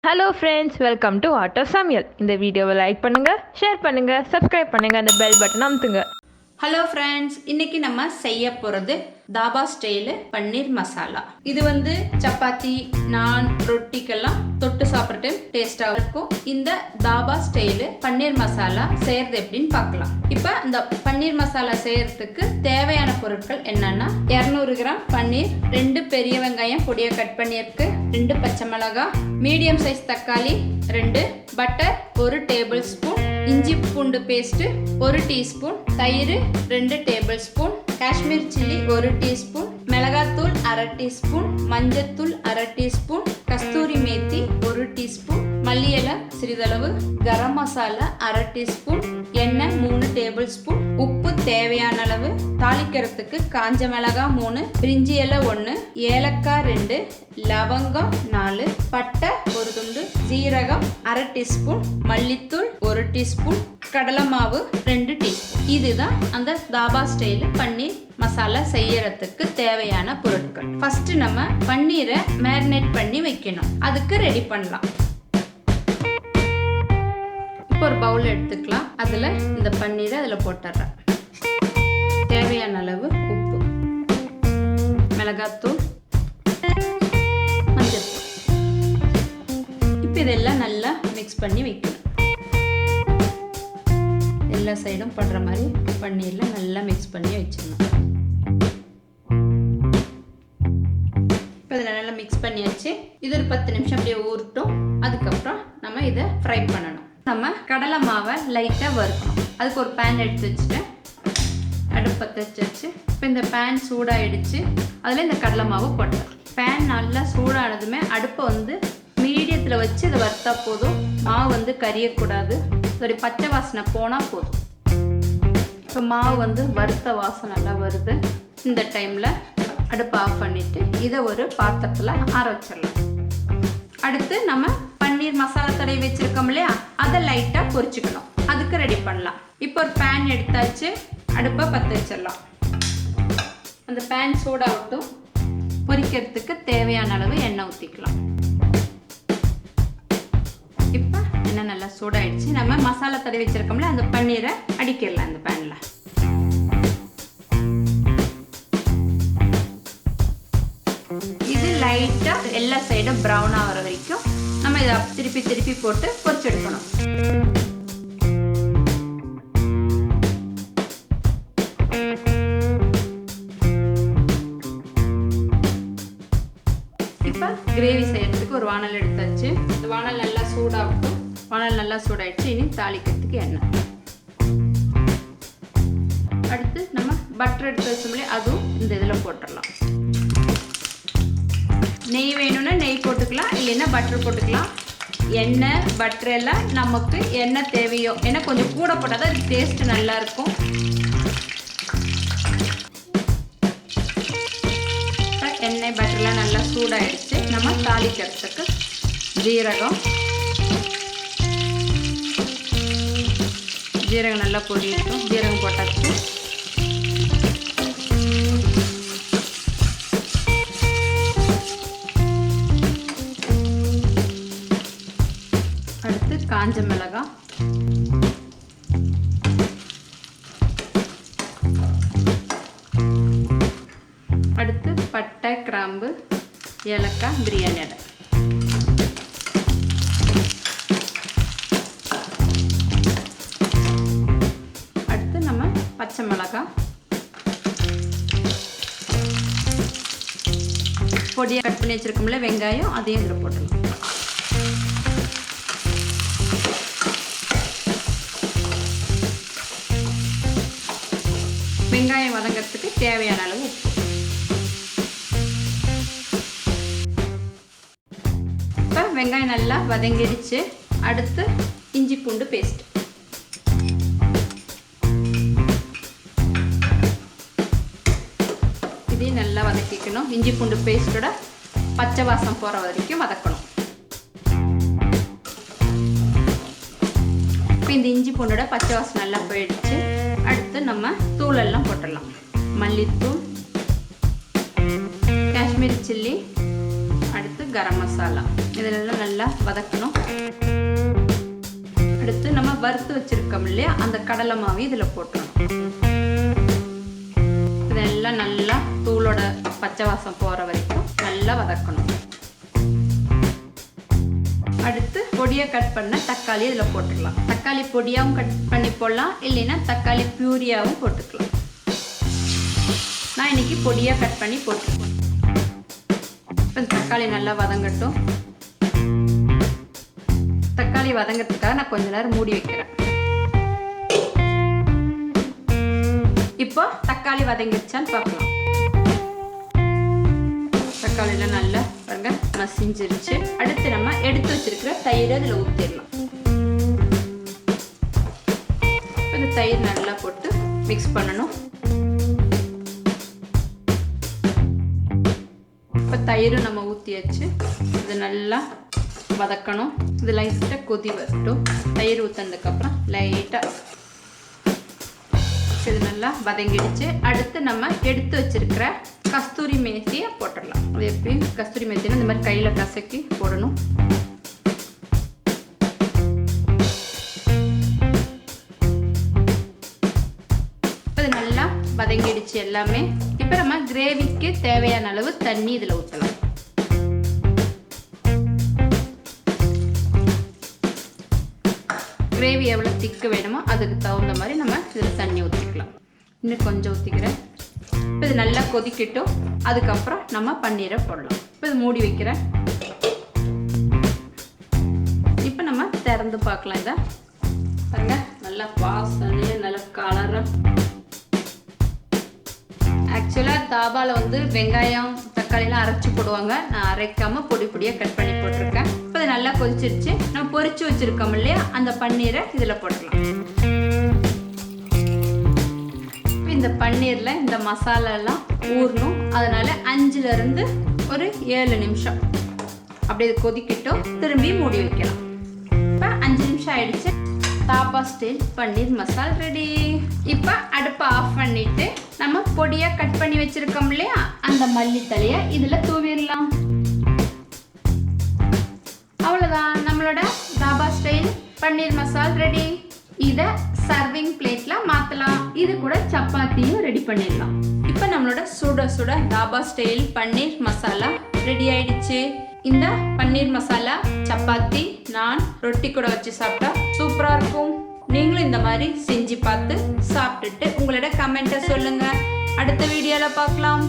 Hello friends, welcome to Art of Samayal. இந்த வீடியோவை like பண்ணுங்க, ஷேர் பண்ணுங்க, சப்ஸ்கிரைப் பண்ணுங்க, அந்த பெல் பட்டன் அமுத்துங்க. ஹலோ ஃப்ரெண்ட்ஸ், இன்னைக்கு நம்ம செய்ய போகிறது தாபா ஸ்டைலு பன்னீர் மசாலா. இது சப்பாத்தி, நான், ரொட்டிக்கெல்லாம் தொட்டு சாப்பிட்றது டேஸ்டாக இருக்கும். இந்த தாபா ஸ்டைலு பன்னீர் மசாலா செய்யறது எப்படின்னு பார்க்கலாம். இப்போ இந்த பன்னீர் மசாலா செய்யறதுக்கு தேவையான பொருட்கள் என்னன்னா 200 கிராம் பன்னீர், 2 பெரிய வெங்காயம் பொடியை கட் பண்ணியிருக்கு, 2 பச்சை மிளகாய், மீடியம் சைஸ் தக்காளி 2, பட்டர் 1 டேபிள் ஸ்பூன், இஞ்சி பூண்டு பேஸ்ட் 1 டீஸ்பூன், தயிர் 2 table spoon, Kashmir chilli 1 teaspoon, மிளகாத்தூள் 1/2 டீஸ்பூன், மஞ்சத்தூள் 1/2 டீஸ்பூன், கஸ்தூரி மேத்தி 1 டீஸ்பூன், மல்லி இலை சிறிதளவு, கரம் மசாலா 1/2 டீஸ்பூன், எண்ணெய் 3 டேபிள் ஸ்பூன், உப்பு தேவையான அளவு, தாளிக்கிறதுக்கு காஞ்ச மிளகாய் 3, பிரிஞ்சி இலை 1, ஏலக்காய் 2, லவங்கம் 4, பட்டை 1 துண்டு, ஜீரகம் 1/2 டீஸ்பூன், மல்லித்தூள் 1 டீஸ்பூன், கடலை மாவு 2 டீஸ்பூன். இதுதான் அந்த தாபா ஸ்டைல் பன்னீர் மசாலா செய்யறதுக்கு தேவையான பொருட்கள். ஃபர்ஸ்ட் நம்ம பன்னீரை மேரினேட் பண்ணி வைக்கணும். அதுக்கு ரெடி பண்ணலாம். இப்போ ஒரு பவுல் எடுத்துக்கலாம். அதுல இந்த பன்னீரை அதுல போட்டுறேன். தேவையான அளவு உப்பு, மிளகாத்தூள், மஞ்சள்தூள். இப்போ இதெல்லாம் நல்லா மிக்ஸ் பண்ணி வைக்கணும். எல்லா சைடும் படுற மாதிரி பன்னீர்ல நல்லா மிக்ஸ் பண்ணி வச்சிடணும். இப்போ இதில் நல்லா மிக்ஸ் பண்ணியாச்சு. இது ஒரு 10 நிமிஷம் அப்படியே ஊறட்டும். அதுக்கப்புறம் நம்ம இதை ஃப்ரை பண்ணணும். நம்ம கடலை மாவை லைட்டாக வறுக்கணும். அதுக்கு ஒரு பேன் எடுத்து வச்சுட்டு அடுப்பு பற்ற வச்சு இப்போ இந்த பேன் சூடாகிடுச்சு. அதில் இந்த கடலை மாவு போட்டோம். பேன் நல்லா சூடானதுமே அடுப்பை மீடியத்தில் வச்சு இதை வறுத்தா போதும். மாவு கரியக்கூடாது. இதோடைய பச்சை வாசனை போனால் போதும். இப்போ மாவு வறுத்த வாசனை நல்லா வருது. இந்த டைமில் அடுப்பை ஆஃப் பண்ணிவிட்டு இதை ஒரு பாத்திரத்தில் ஆற வச்சிடலாம். அடுத்து நம்ம பன்னீர் மசாலா தடவி வச்சுருக்கோம் இல்லையா, அதை லைட்டாக பொரிச்சுக்கணும். அதுக்கு ரெடி பண்ணலாம். இப்போ ஒரு பேன் எடுத்தாச்சு. அடுப்பை பற்ற வச்சிடலாம். அந்த பேன் சூடாகட்டும். பொரிக்கிறதுக்கு தேவையான அளவு எண்ணெய் ஊற்றிக்கலாம். இப்போ எண்ணெய் நல்லா சூடாயிடுச்சு. நம்ம மசாலா தடவி வச்சிருக்கோம்ல, அந்த பன்னீரை அடிக்கிடலாம் இந்த பேனில். இது லைட்டாக எல்லா சைடும் ப்ரௌன் ஆகிற வரைக்கும் நம்ம இதை திருப்பி திருப்பி போட்டு பொரிச்செடுக்கணும். இப்போ கிரேவி செய்யறதுக்கு ஒரு வானல் எடுத்தாச்சு. இந்த வானல் நல்லா சூடாகட்டும். வானல் நல்லா சூடாயிடுச்சு. இனி தாளிக்கிறதுக்கு எண்ணெய். அடுத்து நம்ம பட்டர் எடுத்து வச்சோம்லே, அதுவும் இந்த இதில் போட்டுடலாம். நெய் வேணும்னா நெய் போட்டுக்கலாம், இல்லைன்னா பட்டர் போட்டுக்கலாம். எண்ணெய் பட்டர் எல்லாம் நமக்கு என்ன தேவையோ. ஏன்னா கொஞ்சம் கூட போட்டால் தான் டேஸ்ட் நல்லா இருக்கும். எண்ணெய் பட்டர்லாம் நல்லா சூடாயிடுச்சு. நம்ம தாளிக்கிறதுக்கு ஜீரகம் நல்லா பொடிட்டும். ஜீரகம் போட்டாச்சு. அடுத்து காஞ்ச மிளகாய், அடுத்து பட்டை, கிராம்பு, ஏலக்காய், பிரியாணி இலை. அடுத்து நம்ம பச்சை மிளகாய், பொடியை கட் பண்ணி வச்சிருக்கோம்ல வெங்காயம், அதையும் இதில் போட்டுக்கலாம். வெங்காயம் வதங்கிறதுக்கு தேவையான அளவு உப்பு. இப்போ வெங்காயம் நல்லா வதங்கிடுச்சு. அடுத்து இஞ்சி பூண்டு பேஸ்ட். இதையும் நல்லா வதக்கிக்கணும். இஞ்சி பூண்டு பேஸ்டோட பச்சை வாசம் போகிற வரைக்கும் வதக்கணும். இப்போ இந்த இஞ்சி பூண்டோட பச்சை வாசம் நல்லா போயிடுச்சு. அடுத்து நம்ம தூளெல்லாம் போட்டுடலாம். மல்லித்தூள், காஷ்மீரி சில்லி, அடுத்து கரம் மசாலா. இதெல்லாம் நல்லா வதக்கணும். அடுத்து நம்ம வறுத்து வச்சிருக்கோம் இல்லையா, அந்த கடலை மாவு இதில் போட்டுறணும். இதெல்லாம் நல்லா தூளோட பச்சை வாசம் போகிற வரைக்கும் நல்லா வதக்கணும். அடுத்து பொடியாக கட் பண்ண தக்காளி இதில் போட்டுக்கலாம். தக்காளி பொடியாகவும் கட் பண்ணி போடலாம், இல்லைன்னா தக்காளி பியூரியாகவும் போட்டுக்கலாம். நான் இன்னைக்கு பொடியாக கட் பண்ணி போட்டுருக்கேன். இப்போ தக்காளி நல்லா வதங்கட்டும். தக்காளி வதங்கிறதுக்காக நான் கொஞ்ச நேரம் மூடி வைக்கிறேன். இப்போ தக்காளி வதங்கிடுச்சான்னு பார்க்கலாம். தக்காளியில் நல்லா பாருங்க மசிஞ்சிருச்சு. அடுத்து நம்ம எடுத்து வச்சிருக்கிற தயிரை அதில் ஊற்றிடலாம். இந்த தயிர் நல்லா போட்டு மிக்ஸ் பண்ணணும். இப்போ தயிரும் நம்ம ஊற்றியாச்சு. இது நல்லா வதக்கணும். இது லைட்டாக கொதி வரட்டும். தயிர் ஊற்றினதுக்கப்புறம் லைட்டாக இது நல்லா வதங்கிடுச்சு. அடுத்து நம்ம எடுத்து வச்சிருக்கிற கஸ்தூரி மேத்தியை போட்டுடலாம். அது எப்பயும் கஸ்தூரி மேத்தினா இந்த மாதிரி கையில் கசக்கி போடணும். இது நல்லா வதங்கிடுச்சு எல்லாமே. இப்போ நம்ம கிரேவிக்கு தேவையான அளவு தண்ணி இதில் ஊற்றலாம். கிரேவி எவ்வளோ திக்கு வேணுமோ அதுக்கு தகுந்த மாதிரி நம்ம இதில் தண்ணி ஊற்றிக்கலாம். இன்னும் கொஞ்சம் ஊற்றிக்கிறேன். இப்போ இது நல்லா கொதிக்கட்டும். அதுக்கப்புறம் நம்ம பன்னீரை போடலாம். இப்போ இது மூடி வைக்கிறேன். இப்போ நம்ம திறந்து பார்க்கலாம். இதை பாருங்க, நல்லா வாசனையே நல்ல கலராக. ஆக்சுவலாக தாபாவில் வந்து வெங்காயம் தக்காளிலாம் அரைச்சி போடுவாங்க. நான் அரைக்காமல் பொடி பொடியாக கட் பண்ணி போட்டிருக்கேன். இப்போ இது நல்லா கொதிச்சிருச்சு. நம்ம பொரிச்சு வச்சுருக்கோம் இல்லையா, அந்த பன்னீரை இதில் போட்டுடலாம். இந்த பன்னீரில் இந்த மசாலாலாம் ஊறணும். அதனால் 5லேருந்து ஒரு 7 நிமிஷம் அப்படியே கொதிக்கிட்டோம். திரும்பி மூடி வைக்கலாம். இப்போ 5 நிமிஷம் ஆயிடுச்சு. தாபா ஸ்டைல் பன்னீர் மசால் ரெடி. இப்போ அடுப்பை ஆஃப் பண்ணிட்டு நம்ம பொடியாக கட் பண்ணி வச்சிருக்கோம் இல்லையா, அந்த மல்லித்தலையை இதில் தூவிடலாம். அவ்வளோதான், நம்மளோட தாபா ஸ்டைல் பன்னீர் மசால் ரெடி. இதை சர்விங் பிளேட்டில் மாற்றலாம். இது கூட சப்பாத்தியும் ரெடி பண்ணிடலாம். இப்போ நம்மளோட சுட சுட தாபா ஸ்டைல் பன்னீர் மசாலா ரெடி ஆயிடுச்சு. இந்த பன்னீர் மசாலா சப்பாத்தி, நான், ரொட்டி கூட வச்சு சாப்பிட்டா சூப்பராக இருக்கும். நீங்களும் இந்த மாதிரி செஞ்சு பார்த்து சாப்பிட்டுட்டு உங்களோட கமெண்ட்டை சொல்லுங்கள். அடுத்த வீடியோவில் பார்க்கலாம்.